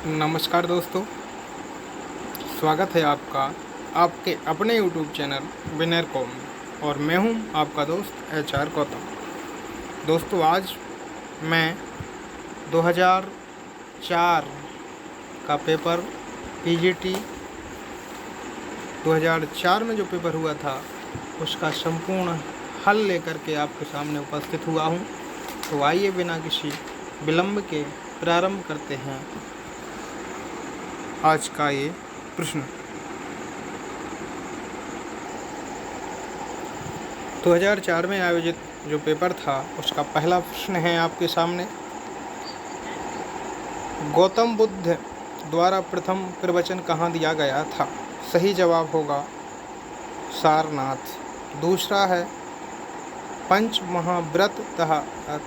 नमस्कार दोस्तों, स्वागत है आपका आपके अपने YouTube चैनल विनर कॉम में। और मैं हूं आपका दोस्त HR गौतम। दोस्तों, आज मैं 2004 का पेपर PGT 2004 में जो पेपर हुआ था उसका संपूर्ण हल लेकर के आपके सामने उपस्थित हुआ हूं। तो आइए बिना किसी विलंब के प्रारंभ करते हैं आज का ये प्रश्न। 2004 में आयोजित जो पेपर था उसका पहला प्रश्न है आपके सामने। गौतम बुद्ध द्वारा प्रथम प्रवचन कहाँ दिया गया था? सही जवाब होगा सारनाथ। दूसरा है, पंच महाव्रत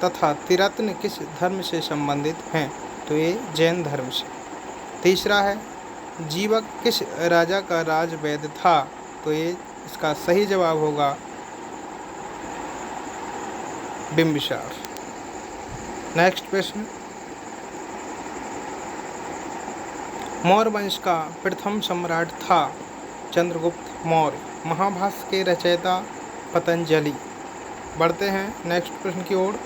तथा त्रिरत्न किस धर्म से संबंधित हैं? तो ये जैन धर्म से। तीसरा है, जीवक किस राजा का राजवैद्य था? तो ये इसका सही जवाब होगा बिंबिसार। नेक्स्ट प्रश्न, मौर्य वंश का प्रथम सम्राट था? चंद्रगुप्त मौर्य। महाभाष्य के रचयिता पतंजलि। बढ़ते हैं नेक्स्ट प्रश्न की ओर।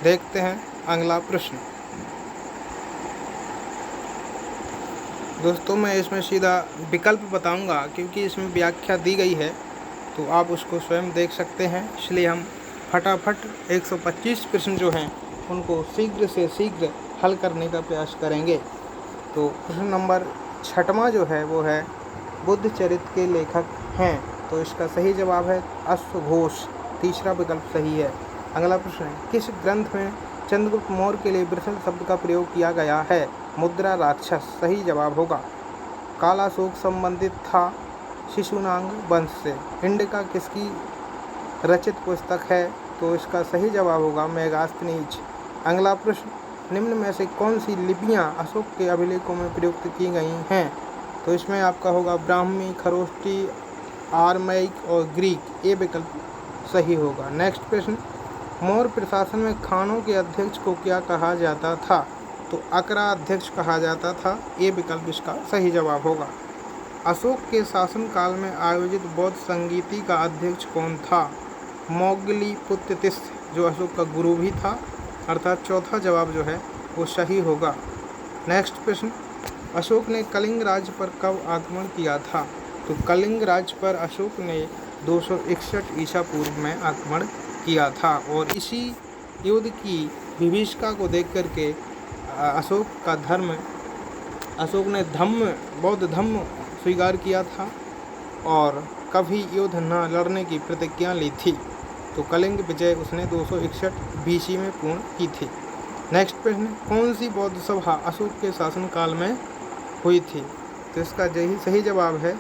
देखते हैं अगला प्रश्न। दोस्तों, मैं इसमें सीधा विकल्प बताऊंगा क्योंकि इसमें व्याख्या दी गई है, तो आप उसको स्वयं देख सकते हैं। इसलिए हम फटाफट 125 प्रश्न जो हैं उनको शीघ्र से शीघ्र हल करने का प्रयास करेंगे। तो प्रश्न नंबर 6वां जो है वो है, बुद्ध चरित्र के लेखक हैं? तो इसका सही जवाब है अश्वघोष। तीसरा विकल्प सही है। अगला प्रश्न है, किस ग्रंथ में चंद्रगुप्त मौर्य के लिए वृषण शब्द का प्रयोग किया गया है? मुद्रा राक्षस। सही जवाब होगा। कालाशोक संबंधित था शिशुनाग वंश से। इंडिका किसकी रचित पुस्तक है? तो इसका सही जवाब होगा मेगास्थनीज। अगला प्रश्न, निम्न में से कौन सी लिपियां अशोक के अभिलेखों में प्रयुक्त की गई हैं? तो इसमें आपका होगा ब्राह्मी, खरोष्टी, आरमाइक और ग्रीक। ये विकल्प सही होगा। नेक्स्ट प्रश्न, मौर्य प्रशासन में खानों के अध्यक्ष को क्या कहा जाता था? तो अकरा अध्यक्ष कहा जाता था। ये विकल्प इसका सही जवाब होगा। अशोक के शासनकाल में आयोजित बौद्ध संगीति का अध्यक्ष कौन था? मौगलीपुत्र तिस्स, जो अशोक का गुरु भी था। अर्थात चौथा जवाब जो है वो सही होगा। नेक्स्ट प्रश्न, अशोक ने कलिंग राज्य पर कब आक्रमण किया था? तो कलिंग राज्य पर अशोक ने 261 ईसा पूर्व में आक्रमण किया था। और इसी युद्ध की विभीषिका को देख करके अशोक ने बौद्ध धम्म स्वीकार किया था और कभी युद्ध न लड़ने की प्रतिज्ञा ली थी। तो कलिंग विजय उसने 261 BC में पूर्ण की थी। नेक्स्ट प्रश्न, कौन सी बौद्ध सभा अशोक के शासनकाल में हुई थी? तो इसका सही जवाब है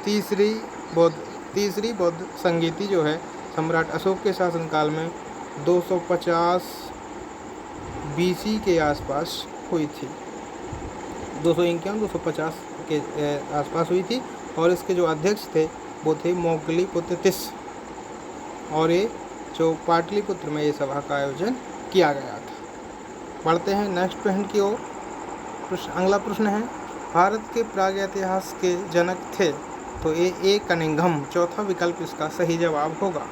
तीसरी बौद्ध संगीति जो है सम्राट अशोक के शासनकाल में 250 BC के आसपास हुई थी। 250 के आसपास हुई थी। और इसके जो अध्यक्ष थे वो थे मौगलीपुत्र तिस्स। और ये जो पाटलिपुत्र में ये सभा का आयोजन किया गया था। बढ़ते हैं नेक्स्ट प्रश्न की ओर। अगला प्रश्न है, भारत के प्रागैतिहास के जनक थे? तो ए कनिंघम। चौथा विकल्प इसका सही जवाब होगा।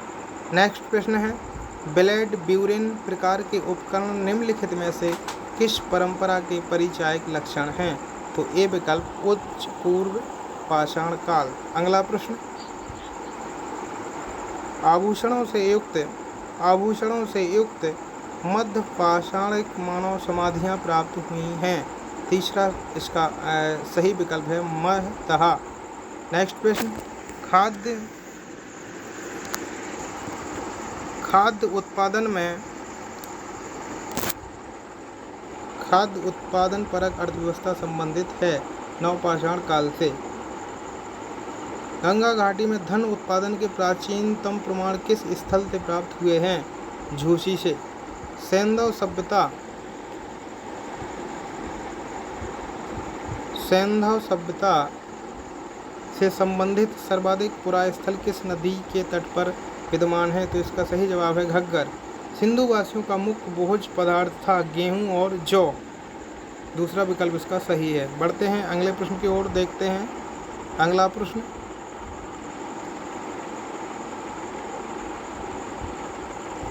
नेक्स्ट प्रश्न है, ब्लेड ब्यूरेन प्रकार के उपकरण निम्नलिखित में से किस परंपरा के परिचायक लक्षण हैं? तो ए विकल्प उच्च पूर्व पाषाण काल। अगला प्रश्न, आभूषणों से युक्त मध्य पाषाणिक मानव समाधियां प्राप्त हुई हैं। तीसरा इसका सही विकल्प है महतहा। नेक्स्ट प्रश्न, खाद्य उत्पादन परक अर्थव्यवस्था संबंधित है नवपाषाण काल से। गंगा घाटी में धन उत्पादन के प्राचीनतम प्रमाण किस स्थल से प्राप्त हुए हैं? झूसी से। सैंधव सभ्यता से संबंधित सर्वाधिक पुरातन स्थल किस नदी के तट पर विद्यमान है? तो इसका सही जवाब है घग्गर। सिंधु वासियों का मुख्य भोज्य पदार्थ था गेहूं और जौ। दूसरा विकल्प इसका सही है। बढ़ते हैं अगले प्रश्न की ओर, देखते हैं अगला प्रश्न।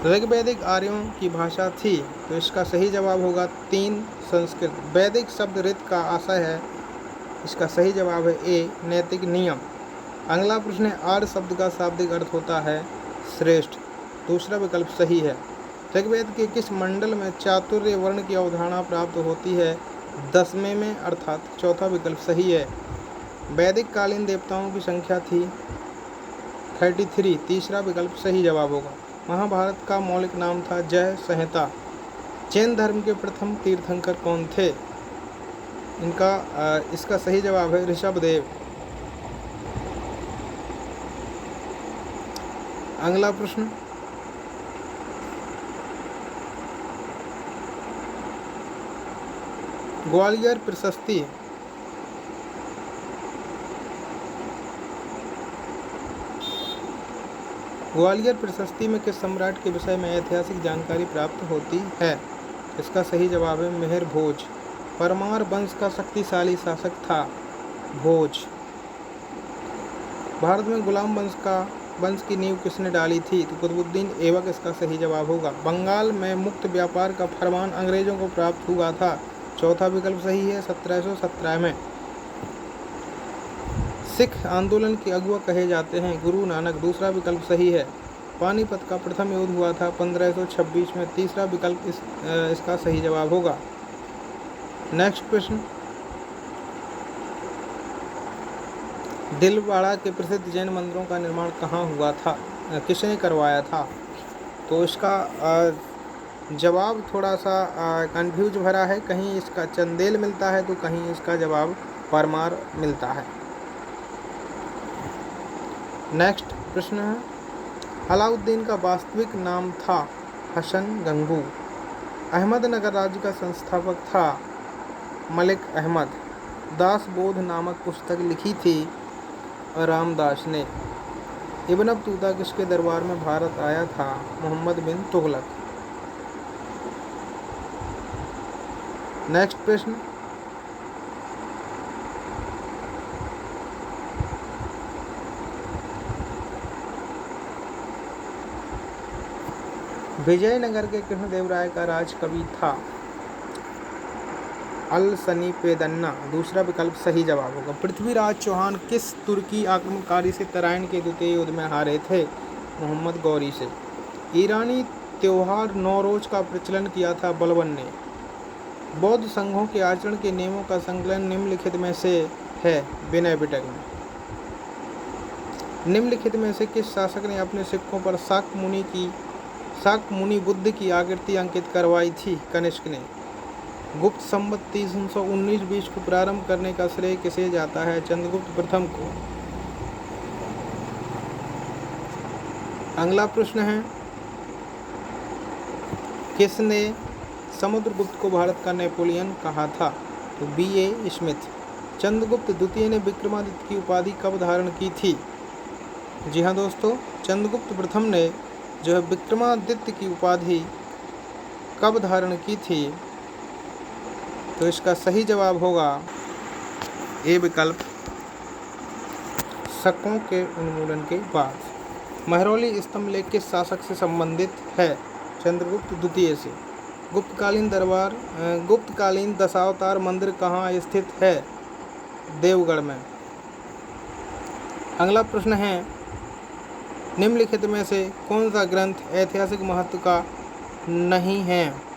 ऋग्वैदिक आर्यों की भाषा थी, तो इसका सही जवाब होगा 3 संस्कृत। वैदिक शब्द ऋत का आशय है, इसका सही जवाब है ए नैतिक नियम। अगला प्रश्न है आर्य शब्द का शाब्दिक अर्थ होता है श्रेष्ठ, दूसरा विकल्प सही है। ऋग्वेद के किस मंडल में चातुर्य वर्ण की अवधारणा प्राप्त होती है? 10वें में, अर्थात चौथा विकल्प सही है। वैदिक कालीन देवताओं की संख्या थी 33, तीसरा विकल्प सही जवाब होगा। महाभारत का मौलिक नाम था जय संहिता। जैन धर्म के प्रथम तीर्थंकर कौन थे? इसका सही जवाब है ऋषभदेव। अगला प्रश्न, ग्वालियर प्रशस्ति ग्वालियर प्रशस्ति में किस सम्राट के विषय में ऐतिहासिक जानकारी प्राप्त होती है? इसका सही जवाब है मेहर भोज। परमार वंश का शक्तिशाली शासक था भोज। भारत में गुलाम वंश की नींव किसने डाली थी? तो कुतुबुद्दीन ऐबक इसका सही जवाब होगा। बंगाल में मुक्त व्यापार का फरमान अंग्रेजों को प्राप्त हुआ था, चौथा विकल्प सही है 1717 में। सिख आंदोलन के अगुआ कहे जाते हैं गुरु नानक, दूसरा विकल्प सही है। पानीपत का प्रथम युद्ध हुआ था 1526 में, तीसरा विकल्प इसका सही जवाब होगा। नेक्स्ट प्रश्न, दिलवाड़ा के प्रसिद्ध जैन मंदिरों का निर्माण कहाँ हुआ था? किसने करवाया था? तो इसका जवाब थोड़ा सा कंफ्यूज भरा है, कहीं इसका चंदेल मिलता है तो कहीं इसका जवाब परमार मिलता है। नेक्स्ट प्रश्न है, अलाउद्दीन का वास्तविक नाम था हसन गंगू। अहमदनगर राज्य का संस्थापक था मलिक अहमद। दास बोध नामक पुस्तक लिखी थी रामदास ने। इब्न बतूता किसके दरबार में भारत आया था? मोहम्मद बिन तुगलक। नेक्स्ट प्रश्न, विजयनगर के कृष्णदेवराय का राज कवि था अल-सनी-पे-दन्ना, दूसरा विकल्प सही जवाब होगा। पृथ्वीराज चौहान किस तुर्की आक्रमणकारी से तराइन के द्वितीय युद्ध में हारे थे? मोहम्मद गौरी से। ईरानी त्योहार नौरोज का प्रचलन किया था बलबन ने। बौद्ध संघों के आचरण के नियमों का संकलन निम्नलिखित में से है? विनय पिटक में। निम्नलिखित में से किस शासक ने अपने सिक्कों पर शाक्य मुनि बुद्ध की आकृति अंकित करवाई थी? कनिष्क ने। गुप्त संवत 319-20 को प्रारंभ करने का श्रेय किसे जाता है? चंद्रगुप्त प्रथम को। अगला प्रश्न है, किसने समुद्रगुप्त को भारत का नेपोलियन कहा था? तो B.A. स्मिथ। चंद्रगुप्त द्वितीय ने विक्रमादित्य की उपाधि कब धारण की थी? जी हाँ दोस्तों, चंद्रगुप्त प्रथम ने जो है विक्रमादित्य की उपाधि कब धारण की थी? तो इसका सही जवाब होगा ए विकल्प, शकों के उन्मूलन के बाद। महरौली स्तंभ लेख किस शासक से संबंधित है? चंद्रगुप्त द्वितीय से। गुप्तकालीन दशावतार मंदिर कहाँ स्थित है? देवगढ़ में। अगला प्रश्न है, निम्नलिखित में से कौन सा ग्रंथ ऐतिहासिक महत्व का नहीं है?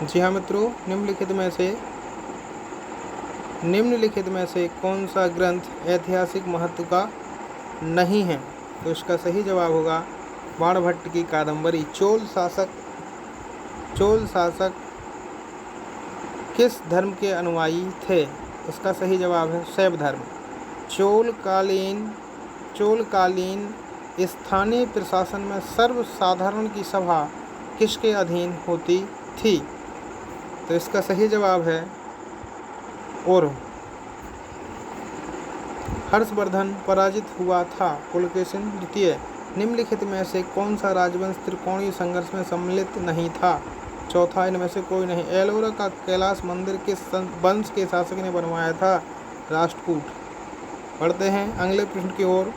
जी हाँ मित्रों, निम्नलिखित में से कौन सा ग्रंथ ऐतिहासिक महत्व का नहीं है? तो इसका सही जवाब होगा बाणभट्ट की कादंबरी। चोल शासक किस धर्म के अनुयायी थे? इसका सही जवाब है शैव धर्म। चोलकालीन स्थानीय प्रशासन में सर्वसाधारण की सभा किसके अधीन होती थी? तो इसका सही जवाब है और हर्षवर्धन पराजित हुआ था पुलकेशिन द्वितीय। निम्नलिखित में से कौन सा राजवंश त्रिकोणीय संघर्ष में सम्मिलित नहीं था? चौथा इनमें से कोई नहीं। एलोरा का कैलाश मंदिर किस वंश के शासक ने बनवाया था? राष्ट्रकूट। पढ़ते हैं अगले प्रश्न की ओर।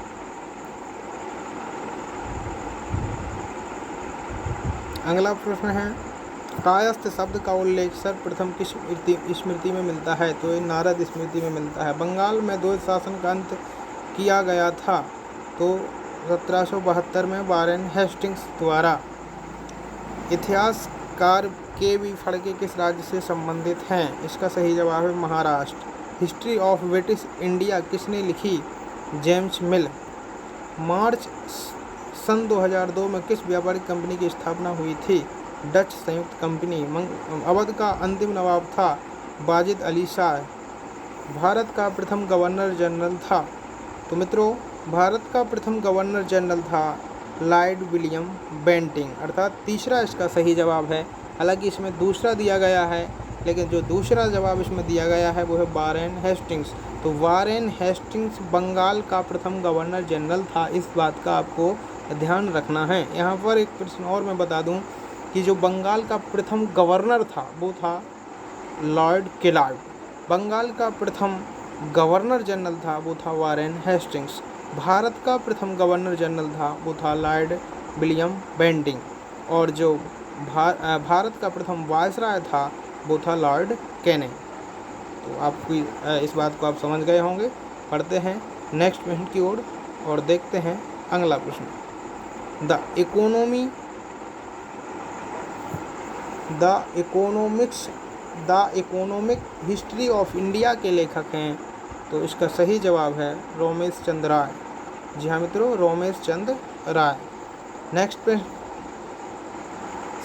अगला प्रश्न है, कायस्थ शब्द का उल्लेख सर्वप्रथम किस स्मृति में मिलता है? तो ये नारद स्मृति में मिलता है। बंगाल में द्वैत शासन का अंत किया गया था? तो 1772 में वारेन हेस्टिंग्स द्वारा। इतिहासकार के.वी. फड़के किस राज्य से संबंधित हैं? इसका सही जवाब है Maharashtra. History of British India किसने लिखी? जेम्स मिल। मार्च सन 2002 में किस व्यापारिक कंपनी की स्थापना हुई थी? डच संयुक्त कंपनी। अवध का अंतिम नवाब था? वाजिद अली शाह। भारत का प्रथम गवर्नर जनरल था? तो मित्रों, भारत का प्रथम गवर्नर जनरल था लॉर्ड विलियम बेंटिंग, अर्थात तीसरा इसका सही जवाब है। हालांकि इसमें दूसरा दिया गया है, लेकिन जो दूसरा जवाब इसमें दिया गया है वो है वारेन हेस्टिंग्स। तो वारेन हेस्टिंग्स बंगाल का प्रथम गवर्नर जनरल था, इस बात का आपको ध्यान रखना है। यहाँ पर एक प्रश्न और मैं बता दूँ कि जो बंगाल का प्रथम गवर्नर था वो था लॉर्ड किलार्ड। बंगाल का प्रथम गवर्नर जनरल था वो था वारेन हेस्टिंग्स। भारत का प्रथम गवर्नर जनरल था वो था लॉर्ड विलियम बेंटिंग। और जो भारत का प्रथम वायसराय था वो था लॉर्ड कैनिंग। तो आपको इस बात को आप समझ गए होंगे। पढ़ते हैं नेक्स्ट प्रश्न की ओर और देखते हैं अगला प्रश्न। The economic history of India के लेखक हैं? तो इसका सही जवाब है रोमेश चंद्र राय। जी हाँ मित्रों, रोमेश चंद्र राय। नेक्स्ट पे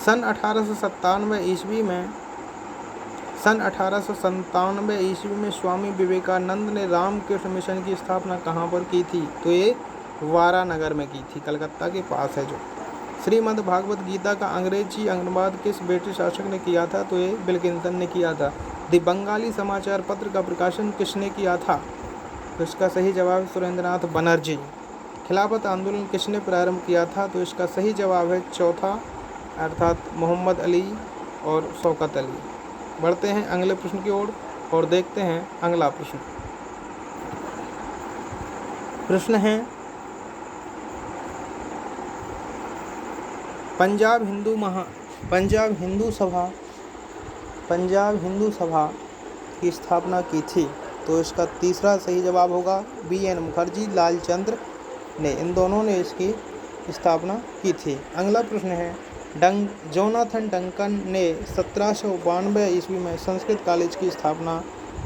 सन 1897 ईस्वी में स्वामी विवेकानंद ने रामकृष्ण मिशन की स्थापना कहाँ पर की थी? तो ये वारानगर में की थी, कलकत्ता के पास है जो। श्रीमद् भागवत गीता का अंग्रेजी अनुवाद किस ब्रिटिश शासक ने किया था? तो ये विल्किंसन ने किया था। द बंगाली समाचार पत्र का प्रकाशन किसने किया था? तो इसका सही जवाब सुरेंद्रनाथ बनर्जी। खिलाफत आंदोलन किसने प्रारंभ किया था? तो इसका सही जवाब है चौथा, अर्थात मोहम्मद अली और शौकत अली। बढ़ते हैं अगले प्रश्न की ओर और देखते हैं अगला प्रश्न। प्रश्न है, पंजाब हिंदू सभा की स्थापना की थी? तो इसका तीसरा सही जवाब होगा B.N. मुखर्जी, लालचंद्र ने, इन दोनों ने इसकी स्थापना की थी। अगला प्रश्न है, जोनाथन डंकन ने 1792 ईस्वी में संस्कृत कॉलेज की स्थापना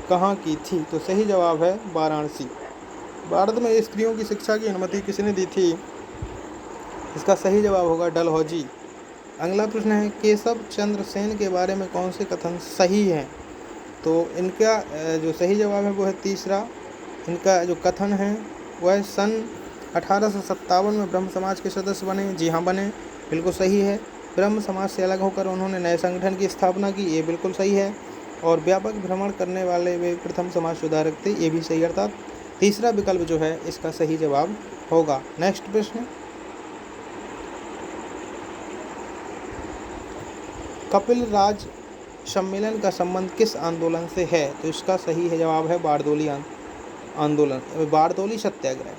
कहाँ की थी? तो सही जवाब है वाराणसी। भारत में स्त्रियों की शिक्षा की अनुमति किसने दी थी? इसका सही जवाब होगा डलहौजी। अगला प्रश्न है, केशव चंद्र सेन के बारे में कौन से कथन सही हैं? तो इनका जो सही जवाब है वो है तीसरा। इनका जो कथन है वह सन 1857 में ब्रह्म समाज के सदस्य बने। जी हाँ, बने, बिल्कुल सही है। ब्रह्म समाज से अलग होकर उन्होंने नए संगठन की स्थापना की, ये बिल्कुल सही है। और व्यापक भ्रमण करने वाले वे प्रथम समाज सुधारक थे, ये भी सही, अर्थात तीसरा विकल्प जो है इसका सही जवाब होगा। नेक्स्ट प्रश्न, कपिल राज सम्मेलन का संबंध किस आंदोलन से है? तो इसका सही है जवाब है बारदोली आंदोलन, बारदोली सत्याग्रह।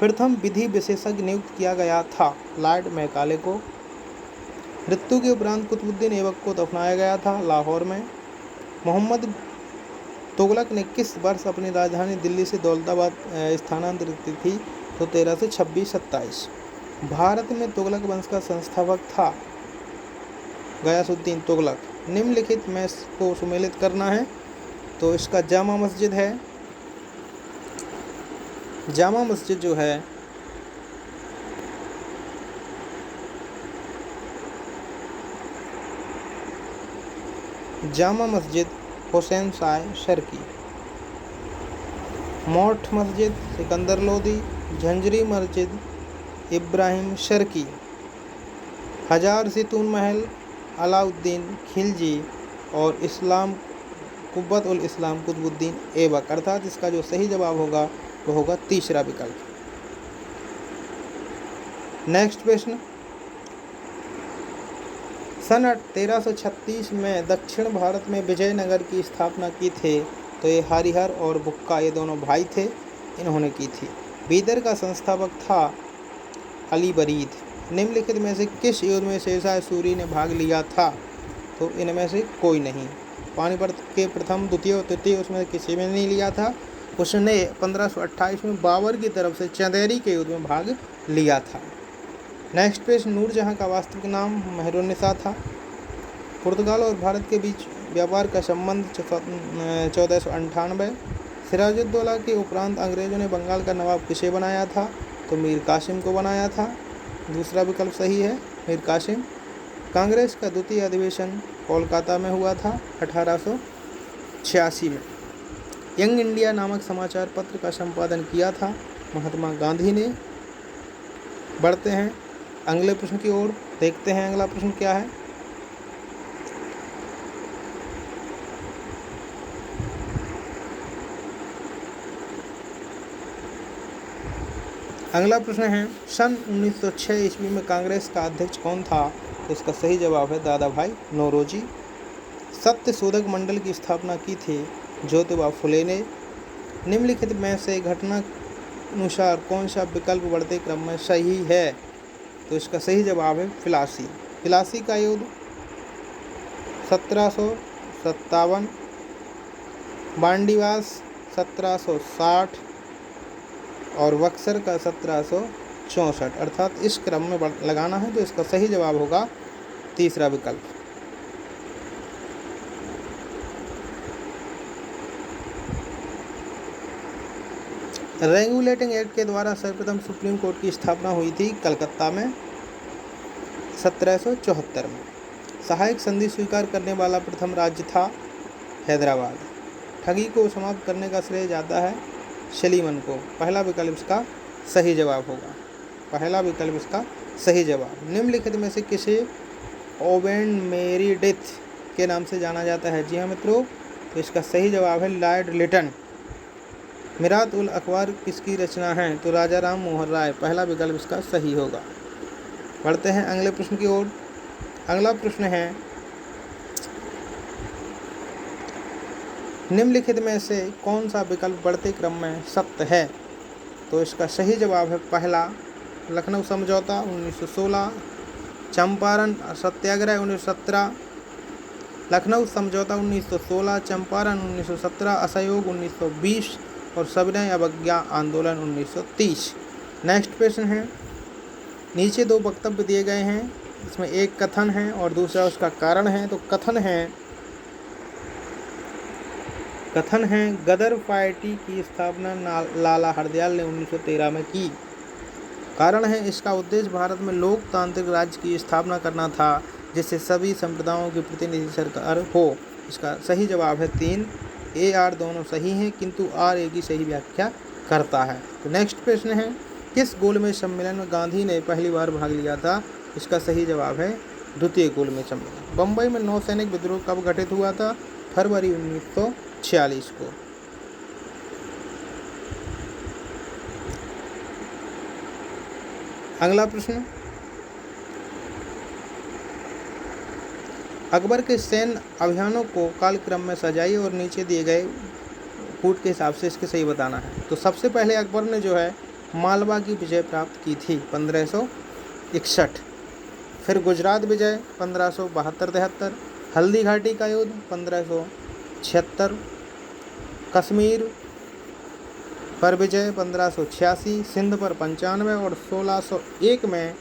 प्रथम विधि विशेषज्ञ नियुक्त किया गया था लॉर्ड मैकाले को। मृत्यु के उपरांत कुतुबुद्दीन ऐबक को दफनाया गया था लाहौर में। मोहम्मद तुगलक ने किस वर्ष अपनी राजधानी दिल्ली से दौलताबाद स्थानांतरित की थी? तो 1326-27। भारत में तुगलक वंश का संस्थापक था गयासुद्दीन तुगलक। निम्नलिखित में को सुमेलित करना है, तो इसका जामा मस्जिद है। जामा मस्जिद जो है जामा मस्जिद हुसैन शाह शर्की, मौठ मस्जिद सिकंदर लोदी, झंझरी मस्जिद इब्राहिम शर्की, हजार सितून महल अलाउद्दीन खिलजी और इस्लाम कुव्वत उल इस्लाम कुतुबुद्दीन ऐबक, अर्थात इसका जो सही जवाब होगा वो होगा तीसरा विकल्प। नेक्स्ट प्रश्न, सन 1336 में दक्षिण भारत में विजयनगर की स्थापना की थी। तो ये हरिहर और बुक्का, ये दोनों भाई थे, इन्होंने की थी। बीदर का संस्थापक था अली बरीद। निम्नलिखित में से किस युद्ध में शेरशाह सूरी ने भाग लिया था? तो इनमें से कोई नहीं। पानीपत के प्रथम, द्वितीय और तृतीय उसमें किसी में नहीं लिया था। उसने 1528 में बाबर की तरफ से चंदेरी के युद्ध में भाग लिया था। नेक्स्ट पेज, नूरजहां का वास्तविक नाम मेहरुन्निसा था। पुर्तगाल और भारत के बीच व्यापार का संबंध 1498। सिराजुद्दौला के उपरांत अंग्रेजों ने बंगाल का नवाब किसे बनाया था? तो मीर कासिम को बनाया था। दूसरा विकल्प सही है, मीर कासिम। कांग्रेस का द्वितीय अधिवेशन कोलकाता में हुआ था 1886 में। यंग इंडिया नामक समाचार पत्र का संपादन किया था महात्मा गांधी ने। बढ़ते हैं अगले प्रश्न की ओर, देखते हैं अगला प्रश्न क्या है। अगला प्रश्न है, सन 1906 ईस्वी में कांग्रेस का अध्यक्ष कौन था? तो इसका सही जवाब है दादा भाई नौरोजी। सत्य शोधक मंडल की स्थापना की थी ज्योतिबा फुले ने। निम्नलिखित में से घटना अनुसार कौन सा विकल्प बढ़ते क्रम में सही है? तो इसका सही जवाब है प्लासी। प्लासी का युद्ध 1757, बांडीवास 1760 और बक्सर का 1764, अर्थात इस क्रम में लगाना है। तो इसका सही जवाब होगा तीसरा विकल्प। रेगुलेटिंग एक्ट के द्वारा सर्वप्रथम सुप्रीम कोर्ट की स्थापना हुई थी कलकत्ता में 1774 में। सहायक संधि स्वीकार करने वाला प्रथम राज्य था हैदराबाद। ठगी को समाप्त करने का श्रेय जाता है सलीमन को। पहला विकल्प इसका सही जवाब होगा। पहला विकल्प इसका सही जवाब। निम्नलिखित में से किसे ओवेन मेरिडिथ के नाम से जाना जाता है? जी हाँ मित्रों, तो इसका सही जवाब है लॉर्ड लिटन। मिरात उल अखबार किसकी रचना है? तो राजा राम मोहन राय। पहला विकल्प इसका सही होगा। बढ़ते हैं अगले प्रश्न की ओर। अगला प्रश्न है, निम्नलिखित में से कौन सा विकल्प बढ़ते क्रम में सत्य है? तो इसका सही जवाब है पहला, लखनऊ समझौता 1916, चंपारण सत्याग्रह 1917, लखनऊ समझौता 1916, चंपारण 1917, असहयोग 1920 और सविनय अवज्ञा आंदोलन 1930। नेक्स्ट प्रश्न है, नीचे दो वक्तव्य दिए गए हैं, इसमें एक कथन है और दूसरा उसका कारण है। तो कथन है गदर पार्टी की स्थापना लाला हरदयाल ने 1913 में की। कारण है इसका उद्देश्य भारत में लोकतांत्रिक राज्य की स्थापना करना था जिससे सभी संप्रदायों की प्रतिनिधि सरकार हो। इसका सही जवाब है 3। ए आर दोनों सही हैं किंतु आर ए की सही व्याख्या करता है। तो नेक्स्ट प्रश्न है, किस गोलमेज सम्मेलन में गांधी ने पहली बार भाग लिया था? इसका सही जवाब है द्वितीय गोलमेज सम्मेलन। बम्बई में नौसैनिक विद्रोह कब घटित हुआ था? फरवरी 1946 को। अगला प्रश्न, अकबर के सैन्य अभियानों को कालक्रम में सजाइए और नीचे दिए गए कूट के हिसाब से इसके सही बताना है। तो सबसे पहले अकबर ने जो है मालवा की विजय प्राप्त की थी 1561, फिर गुजरात विजय 1572-73, हल्दी घाटी का युद्ध 1576, कश्मीर पर विजय 1586, सिंध पर 95 और 1601 में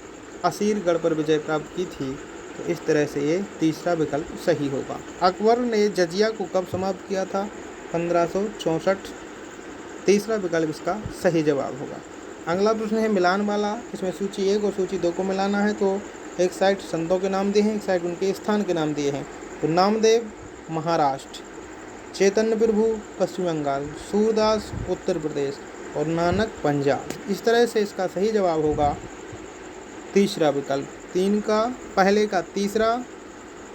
असीरगढ़ पर विजय प्राप्त की थी। तो इस तरह से ये तीसरा विकल्प सही होगा। अकबर ने जजिया को कब समाप्त किया था? 1564। तीसरा विकल्प इसका सही जवाब होगा। अगला प्रश्न है मिलान वाला, इसमें सूची 1 और सूची 2 को मिलाना है। तो एक साइड संतों के नाम दिए हैं, एक साइड उनके स्थान के नाम दिए हैं। तो नामदेव महाराष्ट्र, चैतन्य प्रभु पश्चिम बंगाल, सूरदास उत्तर प्रदेश और नानक पंजाब। इस तरह से इसका सही जवाब होगा तीसरा विकल्प। 3 का पहले का तीसरा,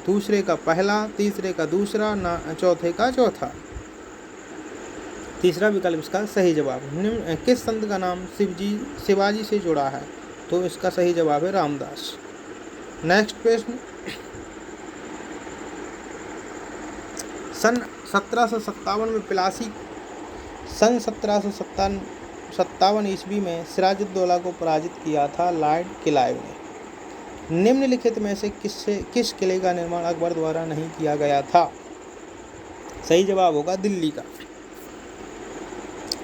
दूसरे का पहला, तीसरे का दूसरा, चौथे का चौथा। तीसरा विकल्प इसका सही जवाब। निम्न किस संत का नाम शिवाजी से जुड़ा है? तो इसका सही जवाब है रामदास। नेक्स्ट प्रश्न, सन 1757 में प्लासी सन 1757 ईस्वी में सिराजुद्दौला को पराजित किया था लॉर्ड क्लाइव ने। निम्नलिखित में से किस किले का निर्माण अकबर द्वारा नहीं किया गया था? सही जवाब होगा दिल्ली का।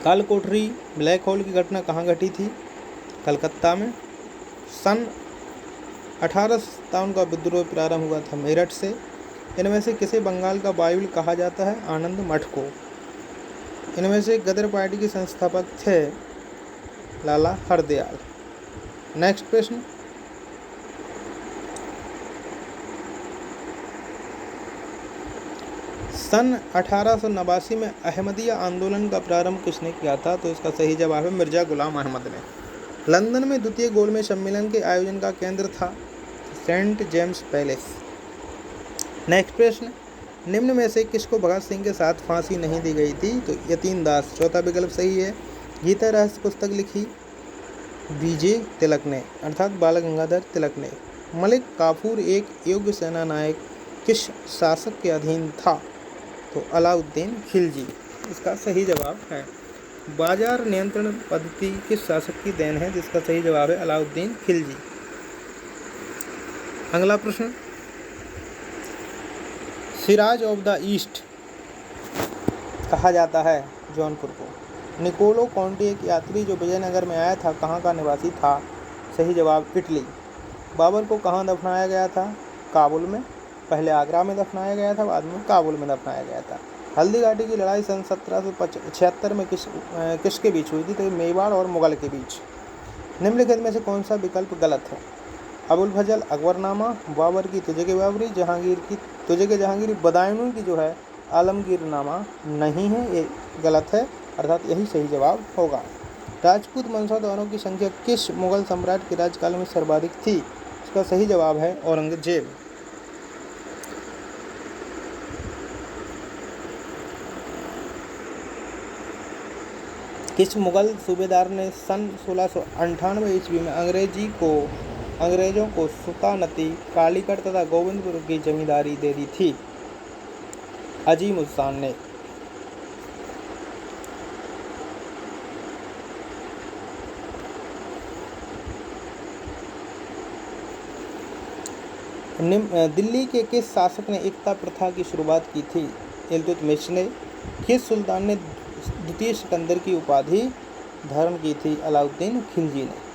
काल कोठरी ब्लैक होल की घटना कहाँ घटी थी? कलकत्ता में। सन 1857 का विद्रोह प्रारंभ हुआ था मेरठ से। इनमें से किसे बंगाल का बाइबल कहा जाता है? आनंद मठ को। इनमें से गदर पार्टी के संस्थापक थे लाला हरदयाल। नेक्स्ट प्रश्न, सन 1889 में अहमदिया आंदोलन का प्रारंभ किसने किया था? तो इसका सही जवाब है मिर्जा गुलाम अहमद ने। लंदन में द्वितीय गोलमेज सम्मेलन के आयोजन का केंद्र था सेंट जेम्स पैलेस। नेक्स्ट प्रश्न, निम्न में से किसको भगत सिंह के साथ फांसी नहीं दी गई थी? तो यतीन दास, चौथा विकल्प सही है। गीता रहस्य पुस्तक लिखी बीजे तिलक ने, अर्थात बाल गंगाधर तिलक ने। मलिक काफूर एक योग्य सेना नायक किस शासक के अधीन था? तो अलाउद्दीन खिलजी इसका सही जवाब है। बाजार नियंत्रण पद्धति किस शासक की देन है? जिसका सही जवाब है अलाउद्दीन खिलजी। अगला प्रश्न, सिराज ऑफ द ईस्ट कहा जाता है जौनपुर को। निकोलो कॉन्टी एक यात्री जो विजयनगर में आया था कहाँ का निवासी था? सही जवाब इटली। बाबर को कहाँ दफनाया गया था? काबुल में। पहले आगरा में दफनाया गया था, बाद में काबुल में दफनाया गया था। हल्दी घाटी की लड़ाई सन 1776 में किसके बीच हुई थी? तो मेवाड़ और मुगल के बीच। निम्नलिखित में से कौन सा विकल्प गलत है? अबुल फजल अकबरनामा, बाबर की तुझे के बाबरी, जहांगीर की तुझे के जहांगीर, बदायूं की जो है आलमगीरनामा नहीं है, ये गलत है, अर्थात यही सही जवाब होगा। राजपूत वंशधरों की संख्या किस मुगल सम्राट के राज्यकाल में सर्वाधिक थी? इसका सही जवाब है औरंगजेब। किस मुगल सूबेदार ने सन 1698 ईस्वी में अंग्रेजों को सुल्तानती कालीकट तथा गोविंदपुर की जमींदारी दे दी थी? अजीम उद शान ने। दिल्ली के किस शासक ने एकता प्रथा की शुरुआत की थी? इल्तुतमिश ने। किस सुल्तान ने द्वितीय सिकंदर की उपाधि धारण की थी? अलाउद्दीन खिलजी ने।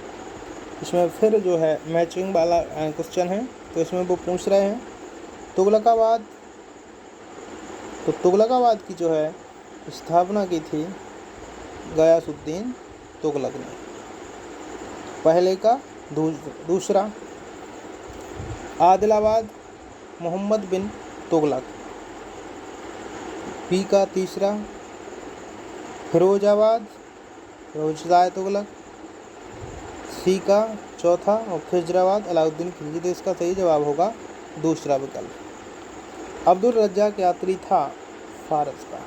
इसमें फिर जो है मैचिंग वाला क्वेश्चन है, तो इसमें वो पूछ रहे हैं तुगलकाबाद। तो तुगलकाबाद की जो है स्थापना की थी गयासुद्दीन तुगलक ने। पहले का दूसरा। आदिलाबाद मोहम्मद बिन तुगलक। बी का तीसरा। फिरोजाबाद फिरोजशाह तुगलक। सी का चौथा। और खिजराबाद अलाउद्दीन खिलजी। तो इसका सही जवाब होगा दूसरा विकल्प। अब्दुल रज्जाक यात्री था फारस का।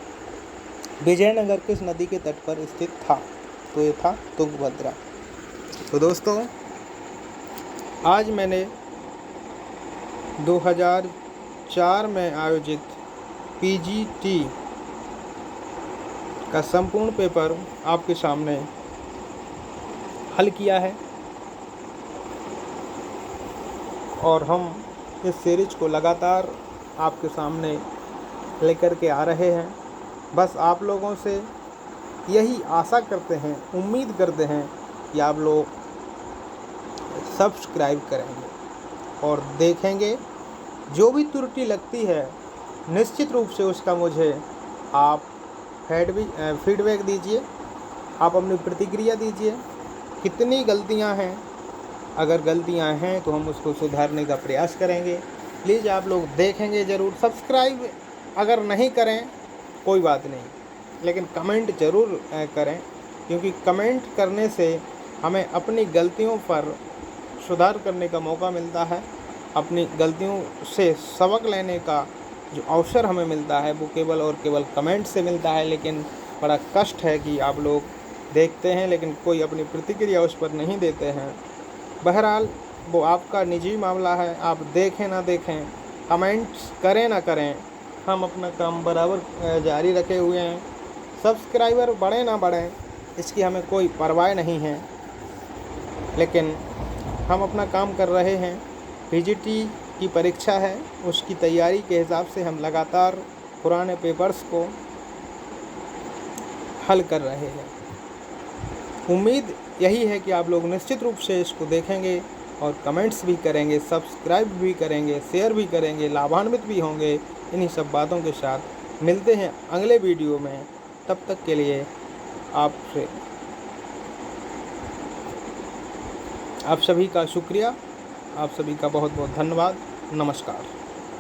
विजयनगर किस नदी के तट पर स्थित था? तो ये था तुंगभद्रा। तो दोस्तों, आज मैंने 2004 में आयोजित पीजीटी का संपूर्ण पेपर आपके सामने हल किया है और हम इस सीरीज को लगातार आपके सामने लेकर के आ रहे हैं। बस आप लोगों से यही आशा करते हैं, उम्मीद करते हैं कि आप लोग सब्सक्राइब करेंगे और देखेंगे। जो भी त्रुटि लगती है निश्चित रूप से उसका मुझे आप फीडबैक दीजिए, आप अपनी प्रतिक्रिया दीजिए। कितनी गलतियां हैं, अगर गलतियां हैं तो हम उसको सुधारने का प्रयास करेंगे। प्लीज़ आप लोग देखेंगे ज़रूर। सब्सक्राइब अगर नहीं करें कोई बात नहीं, लेकिन कमेंट ज़रूर करें, क्योंकि कमेंट करने से हमें अपनी गलतियों पर सुधार करने का मौका मिलता है। अपनी गलतियों से सबक लेने का जो अवसर हमें मिलता है वो केवल और केवल कमेंट से मिलता है। लेकिन बड़ा कष्ट है कि आप लोग देखते हैं लेकिन कोई अपनी प्रतिक्रिया उस पर नहीं देते हैं। बहरहाल वो आपका निजी मामला है, आप देखें ना देखें, कमेंट्स करें ना करें, हम अपना काम बराबर जारी रखे हुए हैं। सब्सक्राइबर बढ़े ना बढ़ें इसकी हमें कोई परवाह नहीं है, लेकिन हम अपना काम कर रहे हैं। पीजीटी की परीक्षा है, उसकी तैयारी के हिसाब से हम लगातार पुराने पेपर्स को हल कर रहे हैं। उम्मीद यही है कि आप लोग निश्चित रूप से इसको देखेंगे और कमेंट्स भी करेंगे, सब्सक्राइब भी करेंगे, शेयर भी करेंगे, लाभान्वित भी होंगे। इन्हीं सब बातों के साथ मिलते हैं अगले वीडियो में। तब तक के लिए आप सभी का शुक्रिया, आप सभी का बहुत बहुत धन्यवाद। नमस्कार।